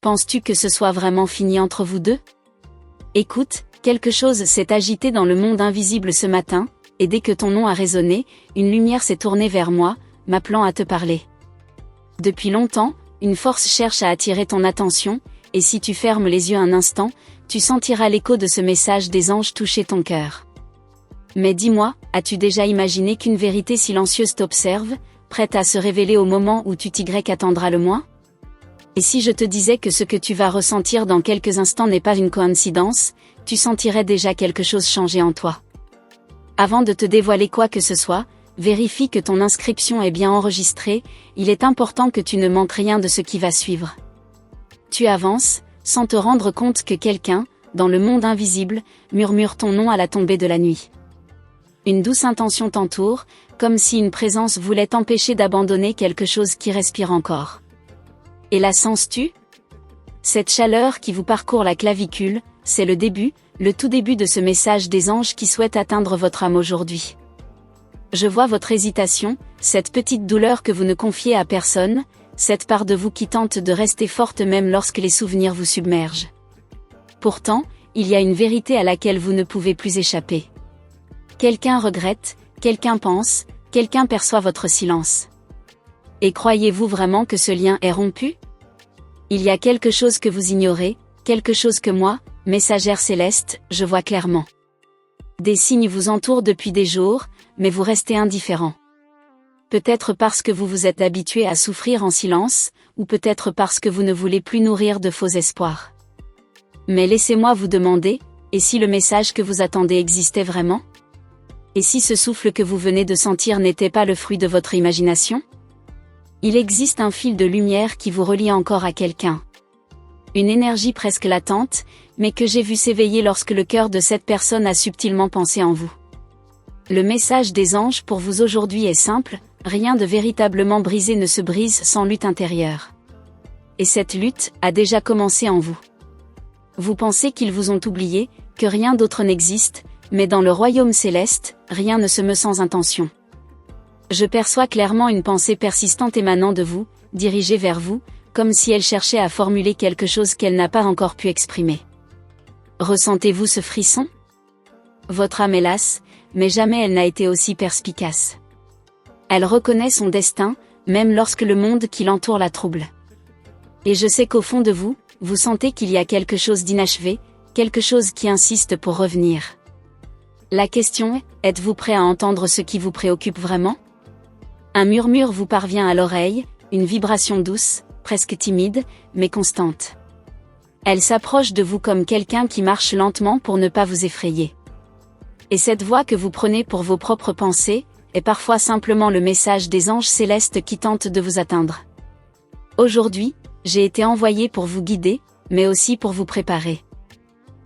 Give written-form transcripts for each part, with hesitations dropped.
Penses-tu que ce soit vraiment fini entre vous deux? Écoute, quelque chose s'est agité dans le monde invisible ce matin, et dès que ton nom a résonné, une lumière s'est tournée vers moi, m'appelant à te parler. Depuis longtemps, une force cherche à attirer ton attention, et si tu fermes les yeux un instant, tu sentiras l'écho de ce message des anges toucher ton cœur. Mais dis-moi, as-tu déjà imaginé qu'une vérité silencieuse t'observe, prête à se révéler au moment où tu t'attendras le moins? Et si je te disais que ce que tu vas ressentir dans quelques instants n'est pas une coïncidence, tu sentirais déjà quelque chose changer en toi. Avant de te dévoiler quoi que ce soit, vérifie que ton inscription est bien enregistrée, il est important que tu ne manques rien de ce qui va suivre. Tu avances, sans te rendre compte que quelqu'un, dans le monde invisible, murmure ton nom à la tombée de la nuit. Une douce intention t'entoure, comme si une présence voulait t'empêcher d'abandonner quelque chose qui respire encore. Et la sens-tu? Cette chaleur qui vous parcourt la clavicule, c'est le début, le tout début de ce message des anges qui souhaitent atteindre votre âme aujourd'hui. Je vois votre hésitation, cette petite douleur que vous ne confiez à personne, cette part de vous qui tente de rester forte même lorsque les souvenirs vous submergent. Pourtant, il y a une vérité à laquelle vous ne pouvez plus échapper. Quelqu'un regrette, quelqu'un pense, quelqu'un perçoit votre silence. Et croyez-vous vraiment que ce lien est rompu? Il y a quelque chose que vous ignorez, quelque chose que moi, messagère céleste, je vois clairement. Des signes vous entourent depuis des jours, mais vous restez indifférent. Peut-être parce que vous vous êtes habitué à souffrir en silence, ou peut-être parce que vous ne voulez plus nourrir de faux espoirs. Mais laissez-moi vous demander, et si le message que vous attendez existait vraiment? Et si ce souffle que vous venez de sentir n'était pas le fruit de votre imagination? Il existe un fil de lumière qui vous relie encore à quelqu'un. Une énergie presque latente, mais que j'ai vu s'éveiller lorsque le cœur de cette personne a subtilement pensé en vous. Le message des anges pour vous aujourd'hui est simple, rien de véritablement brisé ne se brise sans lutte intérieure. Et cette lutte a déjà commencé en vous. Vous pensez qu'ils vous ont oublié, que rien d'autre n'existe, mais dans le royaume céleste, rien ne se meut sans intention. Je perçois clairement une pensée persistante émanant de vous, dirigée vers vous, comme si elle cherchait à formuler quelque chose qu'elle n'a pas encore pu exprimer. Ressentez-vous ce frisson? Votre âme est lasse, mais jamais elle n'a été aussi perspicace. Elle reconnaît son destin, même lorsque le monde qui l'entoure la trouble. Et je sais qu'au fond de vous, vous sentez qu'il y a quelque chose d'inachevé, quelque chose qui insiste pour revenir. La question est, êtes-vous prêt à entendre ce qui vous préoccupe vraiment? Un murmure vous parvient à l'oreille, une vibration douce, presque timide, mais constante. Elle s'approche de vous comme quelqu'un qui marche lentement pour ne pas vous effrayer. Et cette voix que vous prenez pour vos propres pensées, est parfois simplement le message des anges célestes qui tentent de vous atteindre. Aujourd'hui, j'ai été envoyé pour vous guider, mais aussi pour vous préparer.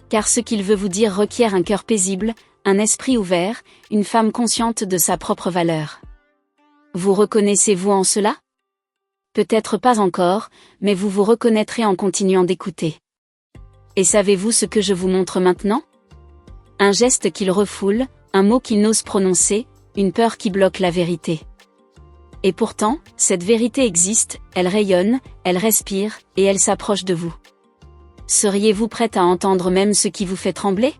Car ce qu'il veut vous dire requiert un cœur paisible, un esprit ouvert, une femme consciente de sa propre valeur. Vous reconnaissez-vous en cela? Peut-être pas encore, mais vous vous reconnaîtrez en continuant d'écouter. Et savez-vous ce que je vous montre maintenant? Un geste qu'il refoule, un mot qu'il n'ose prononcer, une peur qui bloque la vérité. Et pourtant, cette vérité existe, elle rayonne, elle respire, et elle s'approche de vous. Seriez-vous prête à entendre même ce qui vous fait trembler?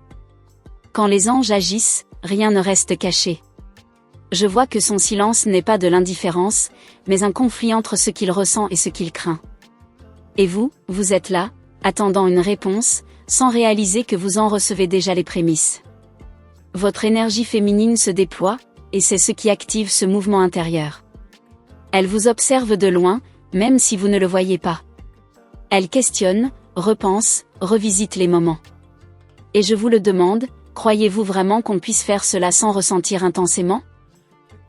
Quand les anges agissent, rien ne reste caché. Je vois que son silence n'est pas de l'indifférence, mais un conflit entre ce qu'il ressent et ce qu'il craint. Et vous, vous êtes là, attendant une réponse, sans réaliser que vous en recevez déjà les prémices. Votre énergie féminine se déploie, et c'est ce qui active ce mouvement intérieur. Elle vous observe de loin, même si vous ne le voyez pas. Elle questionne, repense, revisite les moments. Et je vous le demande, croyez-vous vraiment qu'on puisse faire cela sans ressentir intensément?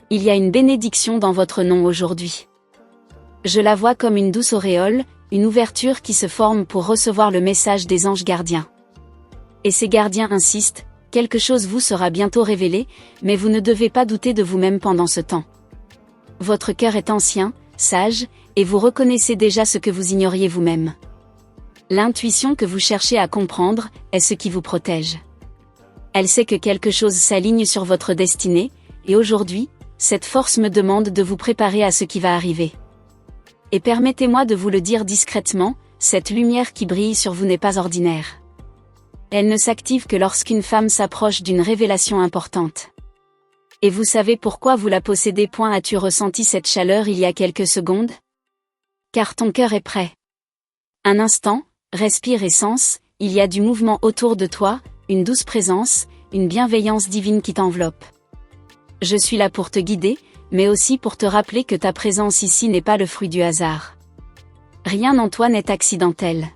Il y a une bénédiction dans votre nom aujourd'hui. Je la vois comme une douce auréole, une ouverture qui se forme pour recevoir le message des anges gardiens. Et ces gardiens insistent, quelque chose vous sera bientôt révélé, mais vous ne devez pas douter de vous-même pendant ce temps. Votre cœur est ancien, sage, et vous reconnaissez déjà ce que vous ignoriez vous-même. L'intuition que vous cherchez à comprendre est ce qui vous protège. Elle sait que quelque chose s'aligne sur votre destinée, et aujourd'hui, cette force me demande de vous préparer à ce qui va arriver. Et permettez-moi de vous le dire discrètement, cette lumière qui brille sur vous n'est pas ordinaire. Elle ne s'active que lorsqu'une femme s'approche d'une révélation importante. Et vous savez pourquoi vous la possédez? As-tu ressenti cette chaleur il y a quelques secondes? Car ton cœur est prêt. Un instant, respire et sens, il y a du mouvement autour de toi, une douce présence, une bienveillance divine qui t'enveloppe. Je suis là pour te guider, mais aussi pour te rappeler que ta présence ici n'est pas le fruit du hasard. Rien en toi n'est accidentel.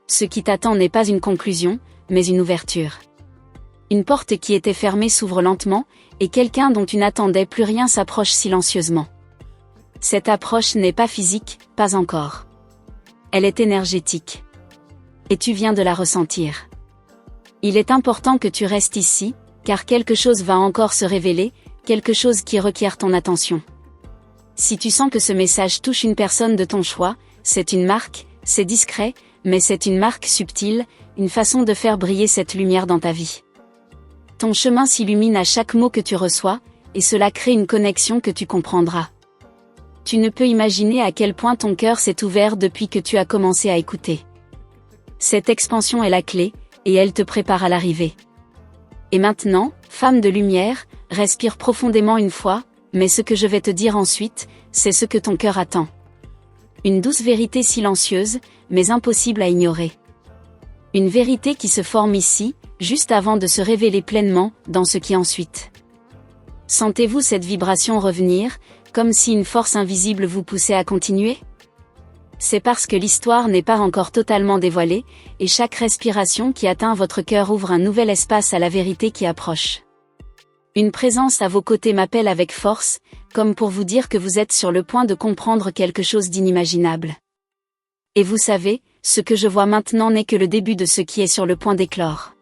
Ce qui t'attend n'est pas une conclusion, mais une ouverture. Une porte qui était fermée s'ouvre lentement, et quelqu'un dont tu n'attendais plus rien s'approche silencieusement. Cette approche n'est pas physique, pas encore. Elle est énergétique. Et tu viens de la ressentir. Il est important que tu restes ici, car quelque chose va encore se révéler, quelque chose qui requiert ton attention. Si tu sens que ce message touche une personne de ton choix, c'est une marque, c'est discret, mais c'est une marque subtile, une façon de faire briller cette lumière dans ta vie. Ton chemin s'illumine à chaque mot que tu reçois, et cela crée une connexion que tu comprendras. Tu ne peux imaginer à quel point ton cœur s'est ouvert depuis que tu as commencé à écouter. Cette expansion est la clé, et elle te prépare à l'arrivée. Et maintenant, femme de lumière, respire profondément une fois, mais ce que je vais te dire ensuite, c'est ce que ton cœur attend. Une douce vérité silencieuse, mais impossible à ignorer. Une vérité qui se forme ici, juste avant de se révéler pleinement, dans ce qui ensuite. Sentez-vous cette vibration revenir, comme si une force invisible vous poussait à continuer? C'est parce que l'histoire n'est pas encore totalement dévoilée, et chaque respiration qui atteint votre cœur ouvre un nouvel espace à la vérité qui approche. Une présence à vos côtés m'appelle avec force, comme pour vous dire que vous êtes sur le point de comprendre quelque chose d'inimaginable. Et vous savez, ce que je vois maintenant n'est que le début de ce qui est sur le point d'éclore.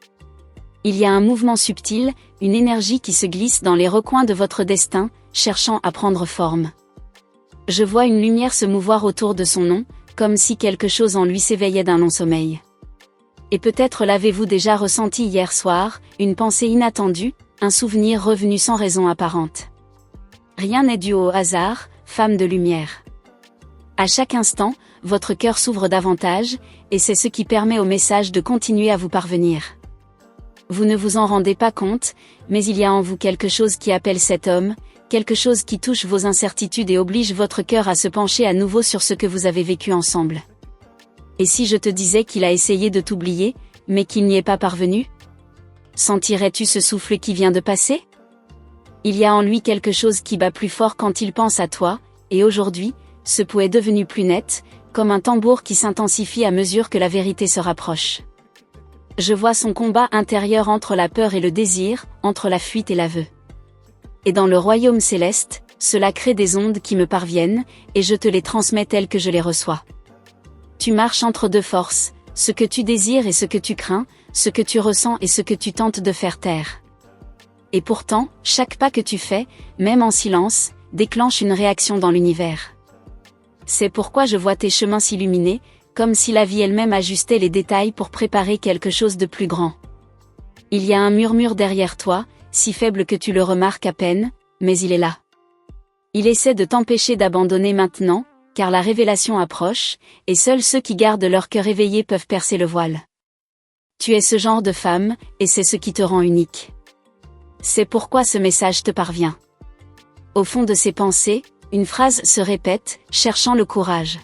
Il y a un mouvement subtil, une énergie qui se glisse dans les recoins de votre destin, cherchant à prendre forme. Je vois une lumière se mouvoir autour de son nom, comme si quelque chose en lui s'éveillait d'un long sommeil. Et peut-être l'avez-vous déjà ressenti hier soir, une pensée inattendue, un souvenir revenu sans raison apparente. Rien n'est dû au hasard, femme de lumière. À chaque instant, votre cœur s'ouvre davantage, et c'est ce qui permet au message de continuer à vous parvenir. Vous ne vous en rendez pas compte, mais il y a en vous quelque chose qui appelle cet homme, quelque chose qui touche vos incertitudes et oblige votre cœur à se pencher à nouveau sur ce que vous avez vécu ensemble. Et si je te disais qu'il a essayé de t'oublier, mais qu'il n'y est pas parvenu? Sentirais-tu ce souffle qui vient de passer? Il y a en lui quelque chose qui bat plus fort quand il pense à toi, et aujourd'hui, ce pouls est devenu plus net, comme un tambour qui s'intensifie à mesure que la vérité se rapproche. Je vois son combat intérieur entre la peur et le désir, entre la fuite et l'aveu. Et dans le royaume céleste, cela crée des ondes qui me parviennent, et je te les transmets telles que je les reçois. Tu marches entre deux forces, ce que tu désires et ce que tu crains, ce que tu ressens et ce que tu tentes de faire taire. Et pourtant, chaque pas que tu fais, même en silence, déclenche une réaction dans l'univers. C'est pourquoi je vois tes chemins s'illuminer, comme si la vie elle-même ajustait les détails pour préparer quelque chose de plus grand. Il y a un murmure derrière toi, si faible que tu le remarques à peine, mais il est là. Il essaie de t'empêcher d'abandonner maintenant, car la révélation approche, et seuls ceux qui gardent leur cœur éveillé peuvent percer le voile. Tu es ce genre de femme, et c'est ce qui te rend unique. C'est pourquoi ce message te parvient. Au fond de ses pensées, une phrase se répète, cherchant le courage.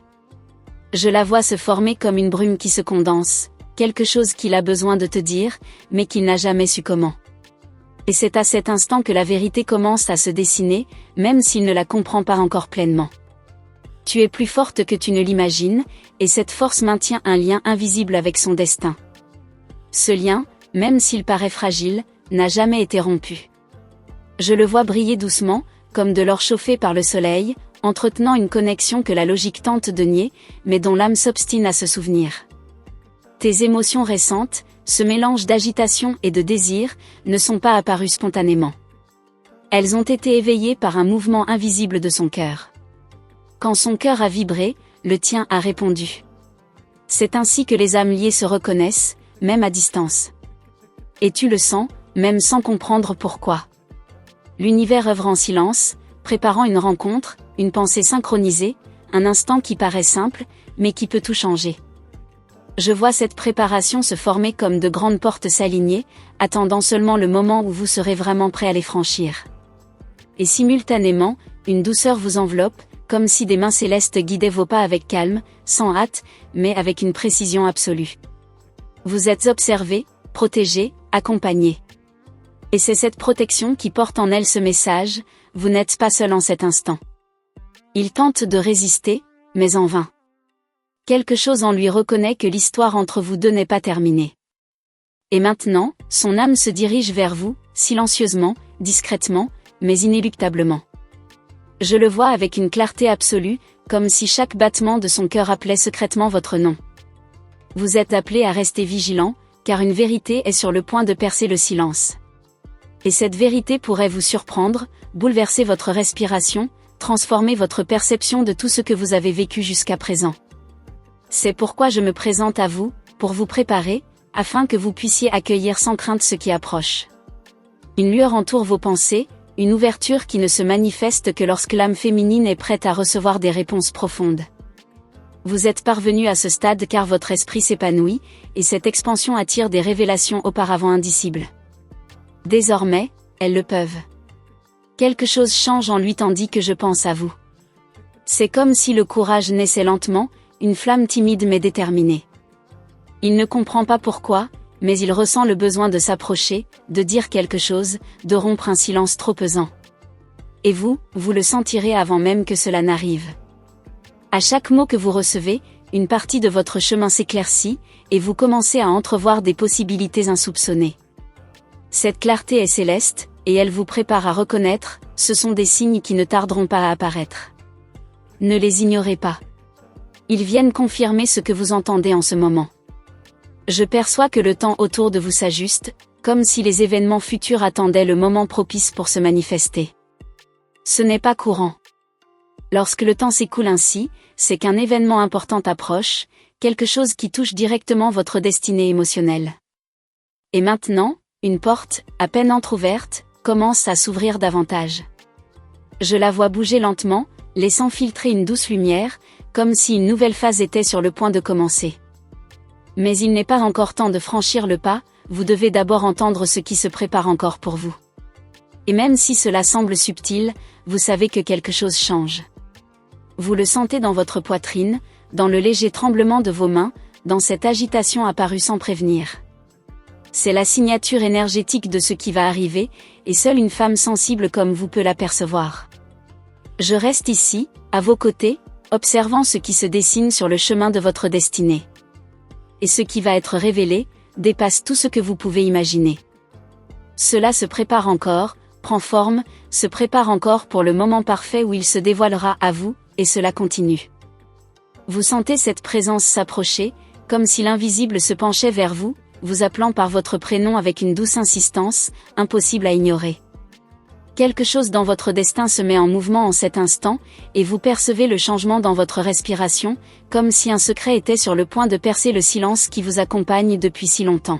Je la vois se former comme une brume qui se condense, quelque chose qu'il a besoin de te dire, mais qu'il n'a jamais su comment. Et c'est à cet instant que la vérité commence à se dessiner, même s'il ne la comprend pas encore pleinement. Tu es plus forte que tu ne l'imagines, et cette force maintient un lien invisible avec son destin. Ce lien, même s'il paraît fragile, n'a jamais été rompu. Je le vois briller doucement, comme de l'or chauffé par le soleil, entretenant une connexion que la logique tente de nier, mais dont l'âme s'obstine à se souvenir. Tes émotions récentes, ce mélange d'agitation et de désir, ne sont pas apparues spontanément. Elles ont été éveillées par un mouvement invisible de son cœur. Quand son cœur a vibré, le tien a répondu. C'est ainsi que les âmes liées se reconnaissent, même à distance. Et tu le sens, même sans comprendre pourquoi. L'univers œuvre en silence, préparant une rencontre, une pensée synchronisée, un instant qui paraît simple, mais qui peut tout changer. Je vois cette préparation se former comme de grandes portes s'aligner, attendant seulement le moment où vous serez vraiment prêt à les franchir. Et simultanément, une douceur vous enveloppe, comme si des mains célestes guidaient vos pas avec calme, sans hâte, mais avec une précision absolue. Vous êtes observé, protégé, accompagné. Et c'est cette protection qui porte en elle ce message, vous n'êtes pas seul en cet instant. Il tente de résister, mais en vain. Quelque chose en lui reconnaît que l'histoire entre vous deux n'est pas terminée. Et maintenant, son âme se dirige vers vous, silencieusement, discrètement, mais inéluctablement. Je le vois avec une clarté absolue, comme si chaque battement de son cœur appelait secrètement votre nom. Vous êtes appelé à rester vigilant, car une vérité est sur le point de percer le silence. Et cette vérité pourrait vous surprendre, bouleverser votre respiration, transformer votre perception de tout ce que vous avez vécu jusqu'à présent. C'est pourquoi je me présente à vous, pour vous préparer, afin que vous puissiez accueillir sans crainte ce qui approche. Une lueur entoure vos pensées, une ouverture qui ne se manifeste que lorsque l'âme féminine est prête à recevoir des réponses profondes. Vous êtes parvenu à ce stade car votre esprit s'épanouit, et cette expansion attire des révélations auparavant indicibles. Désormais, elles le peuvent. Quelque chose change en lui tandis que je pense à vous. C'est comme si le courage naissait lentement, une flamme timide mais déterminée. Il ne comprend pas pourquoi, mais il ressent le besoin de s'approcher, de dire quelque chose, de rompre un silence trop pesant. Et vous le sentirez avant même que cela n'arrive. À chaque mot que vous recevez, une partie de votre chemin s'éclaircit, et vous commencez à entrevoir des possibilités insoupçonnées. Cette clarté est céleste, et elle vous prépare à reconnaître, ce sont des signes qui ne tarderont pas à apparaître. Ne les ignorez pas. Ils viennent confirmer ce que vous entendez en ce moment. Je perçois que le temps autour de vous s'ajuste, comme si les événements futurs attendaient le moment propice pour se manifester. Ce n'est pas courant. Lorsque le temps s'écoule ainsi, c'est qu'un événement important approche, quelque chose qui touche directement votre destinée émotionnelle. Et maintenant, une porte, à peine entr'ouverte, commence à s'ouvrir davantage. Je la vois bouger lentement, laissant filtrer une douce lumière, comme si une nouvelle phase était sur le point de commencer. Mais il n'est pas encore temps de franchir le pas, vous devez d'abord entendre ce qui se prépare encore pour vous. Et même si cela semble subtil, vous savez que quelque chose change. Vous le sentez dans votre poitrine, dans le léger tremblement de vos mains, dans cette agitation apparue sans prévenir. C'est la signature énergétique de ce qui va arriver, et seule une femme sensible comme vous peut l'apercevoir. Je reste ici, à vos côtés, observant ce qui se dessine sur le chemin de votre destinée. Et ce qui va être révélé, dépasse tout ce que vous pouvez imaginer. Cela se prépare encore, prend forme, se prépare encore pour le moment parfait où il se dévoilera à vous, et cela continue. Vous sentez cette présence s'approcher, comme si l'invisible se penchait vers vous, vous appelant par votre prénom avec une douce insistance, impossible à ignorer. Quelque chose dans votre destin se met en mouvement en cet instant, et vous percevez le changement dans votre respiration, comme si un secret était sur le point de percer le silence qui vous accompagne depuis si longtemps.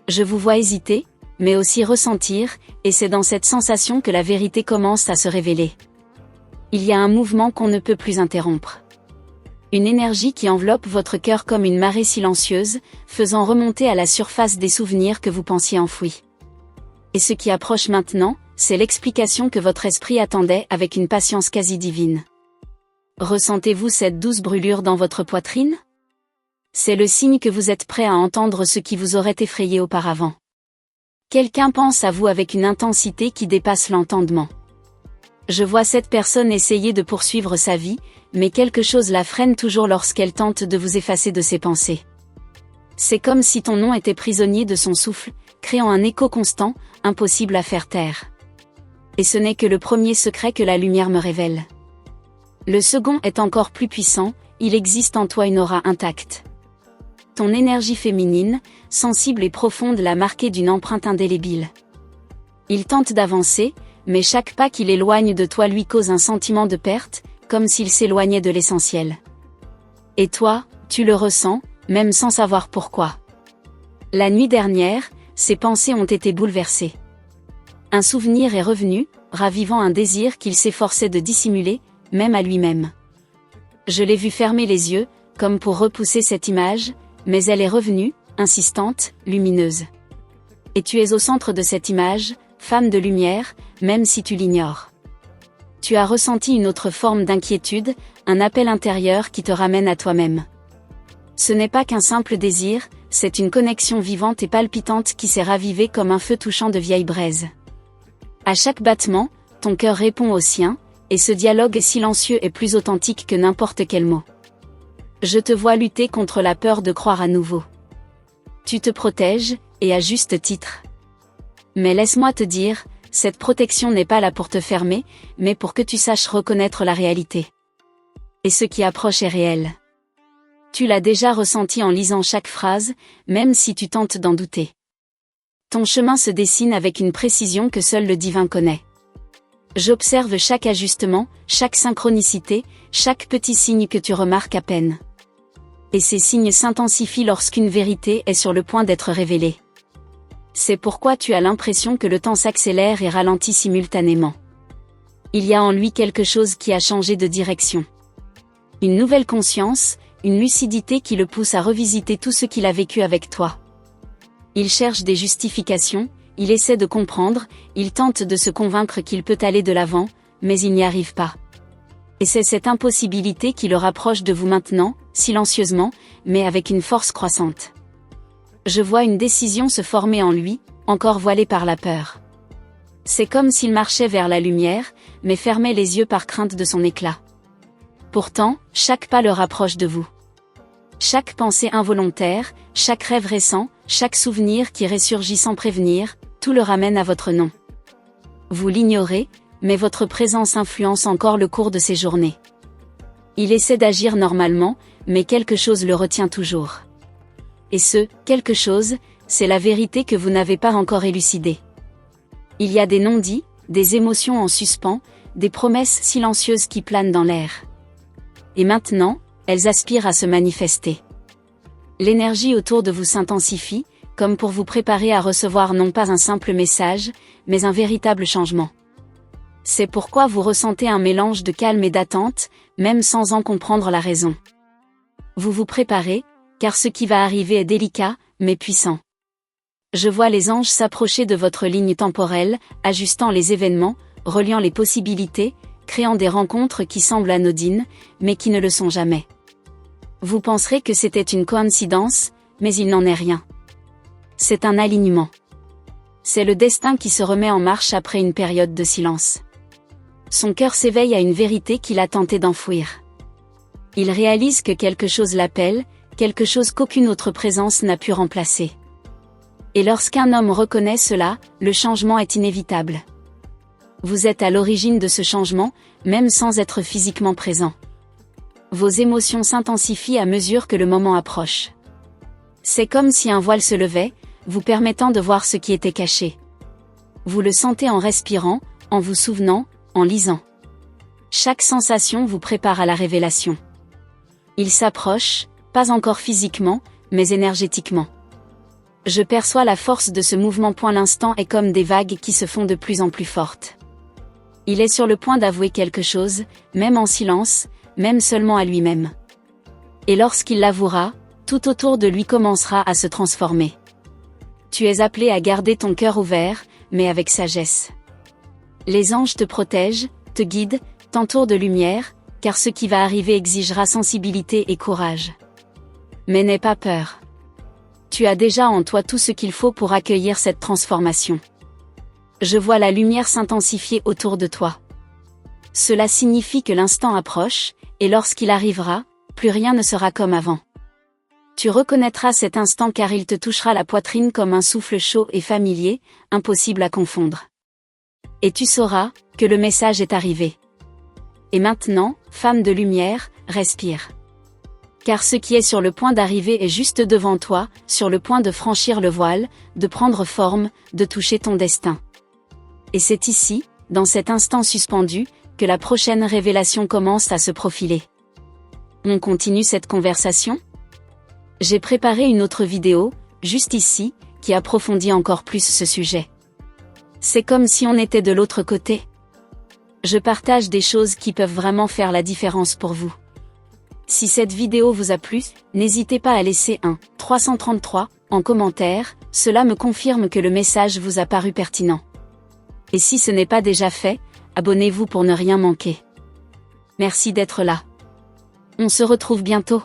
Je vous vois hésiter, mais aussi ressentir, et c'est dans cette sensation que la vérité commence à se révéler. Il y a un mouvement qu'on ne peut plus interrompre. Une énergie qui enveloppe votre cœur comme une marée silencieuse, faisant remonter à la surface des souvenirs que vous pensiez enfouis. Et ce qui approche maintenant, c'est l'explication que votre esprit attendait avec une patience quasi divine. Ressentez-vous cette douce brûlure dans votre poitrine ? C'est le signe que vous êtes prêt à entendre ce qui vous aurait effrayé auparavant. Quelqu'un pense à vous avec une intensité qui dépasse l'entendement. Je vois cette personne essayer de poursuivre sa vie, mais quelque chose la freine toujours lorsqu'elle tente de vous effacer de ses pensées. C'est comme si ton nom était prisonnier de son souffle, créant un écho constant, impossible à faire taire. Et ce n'est que le premier secret que la lumière me révèle. Le second est encore plus puissant, il existe en toi une aura intacte. Ton énergie féminine, sensible et profonde l'a marquée d'une empreinte indélébile. Il tente d'avancer, mais chaque pas qui l'éloigne de toi lui cause un sentiment de perte, comme s'il s'éloignait de l'essentiel. Et toi, tu le ressens, même sans savoir pourquoi. La nuit dernière, ses pensées ont été bouleversées. Un souvenir est revenu, ravivant un désir qu'il s'efforçait de dissimuler, même à lui-même. Je l'ai vu fermer les yeux, comme pour repousser cette image, mais elle est revenue, insistante, lumineuse. Et tu es au centre de cette image, femme de lumière, même si tu l'ignores. Tu as ressenti une autre forme d'inquiétude, un appel intérieur qui te ramène à toi-même. Ce n'est pas qu'un simple désir, c'est une connexion vivante et palpitante qui s'est ravivée comme un feu touchant de vieilles braises. À chaque battement, ton cœur répond au sien, et ce dialogue silencieux est plus authentique que n'importe quel mot. Je te vois lutter contre la peur de croire à nouveau. Tu te protèges, et à juste titre. Mais laisse-moi te dire, cette protection n'est pas là pour te fermer, mais pour que tu saches reconnaître la réalité. Et ce qui approche est réel. Tu l'as déjà ressenti en lisant chaque phrase, même si tu tentes d'en douter. Ton chemin se dessine avec une précision que seul le divin connaît. J'observe chaque ajustement, chaque synchronicité, chaque petit signe que tu remarques à peine. Et ces signes s'intensifient lorsqu'une vérité est sur le point d'être révélée. C'est pourquoi tu as l'impression que le temps s'accélère et ralentit simultanément. Il y a en lui quelque chose qui a changé de direction. Une nouvelle conscience, une lucidité qui le pousse à revisiter tout ce qu'il a vécu avec toi. Il cherche des justifications, il essaie de comprendre, il tente de se convaincre qu'il peut aller de l'avant, mais il n'y arrive pas. Et c'est cette impossibilité qui le rapproche de vous maintenant, silencieusement, mais avec une force croissante. Je vois une décision se former en lui, encore voilée par la peur. C'est comme s'il marchait vers la lumière, mais fermait les yeux par crainte de son éclat. Pourtant, chaque pas le rapproche de vous. Chaque pensée involontaire, chaque rêve récent, chaque souvenir qui ressurgit sans prévenir, tout le ramène à votre nom. Vous l'ignorez, mais votre présence influence encore le cours de ses journées. Il essaie d'agir normalement, mais quelque chose le retient toujours. Et ce, quelque chose, c'est la vérité que vous n'avez pas encore élucidée. Il y a des non-dits, des émotions en suspens, des promesses silencieuses qui planent dans l'air. Et maintenant, elles aspirent à se manifester. L'énergie autour de vous s'intensifie, comme pour vous préparer à recevoir non pas un simple message, mais un véritable changement. C'est pourquoi vous ressentez un mélange de calme et d'attente, même sans en comprendre la raison. Vous vous préparez, car ce qui va arriver est délicat, mais puissant. Je vois les anges s'approcher de votre ligne temporelle, ajustant les événements, reliant les possibilités, créant des rencontres qui semblent anodines, mais qui ne le sont jamais. Vous penserez que c'était une coïncidence, mais il n'en est rien. C'est un alignement. C'est le destin qui se remet en marche après une période de silence. Son cœur s'éveille à une vérité qu'il a tenté d'enfouir. Il réalise que quelque chose l'appelle, quelque chose qu'aucune autre présence n'a pu remplacer. Et lorsqu'un homme reconnaît cela, le changement est inévitable. Vous êtes à l'origine de ce changement, même sans être physiquement présent. Vos émotions s'intensifient à mesure que le moment approche. C'est comme si un voile se levait, vous permettant de voir ce qui était caché. Vous le sentez en respirant, en vous souvenant, en lisant. Chaque sensation vous prépare à la révélation. Il s'approche, pas encore physiquement, mais énergétiquement. Je perçois la force de ce mouvement. L'instant est comme des vagues qui se font de plus en plus fortes. Il est sur le point d'avouer quelque chose, même en silence, même seulement à lui-même. Et lorsqu'il l'avouera, tout autour de lui commencera à se transformer. Tu es appelé à garder ton cœur ouvert, mais avec sagesse. Les anges te protègent, te guident, t'entourent de lumière, car ce qui va arriver exigera sensibilité et courage. Mais n'aie pas peur. Tu as déjà en toi tout ce qu'il faut pour accueillir cette transformation. Je vois la lumière s'intensifier autour de toi. Cela signifie que l'instant approche, et lorsqu'il arrivera, plus rien ne sera comme avant. Tu reconnaîtras cet instant car il te touchera la poitrine comme un souffle chaud et familier, impossible à confondre. Et tu sauras que le message est arrivé. Et maintenant, femme de lumière, respire. Car ce qui est sur le point d'arriver est juste devant toi, sur le point de franchir le voile, de prendre forme, de toucher ton destin. Et c'est ici, dans cet instant suspendu, que la prochaine révélation commence à se profiler. On continue cette conversation ? J'ai préparé une autre vidéo, juste ici, qui approfondit encore plus ce sujet. C'est comme si on était de l'autre côté. Je partage des choses qui peuvent vraiment faire la différence pour vous. Si cette vidéo vous a plu, n'hésitez pas à laisser un 333, en commentaire, cela me confirme que le message vous a paru pertinent. Et si ce n'est pas déjà fait, abonnez-vous pour ne rien manquer. Merci d'être là. On se retrouve bientôt.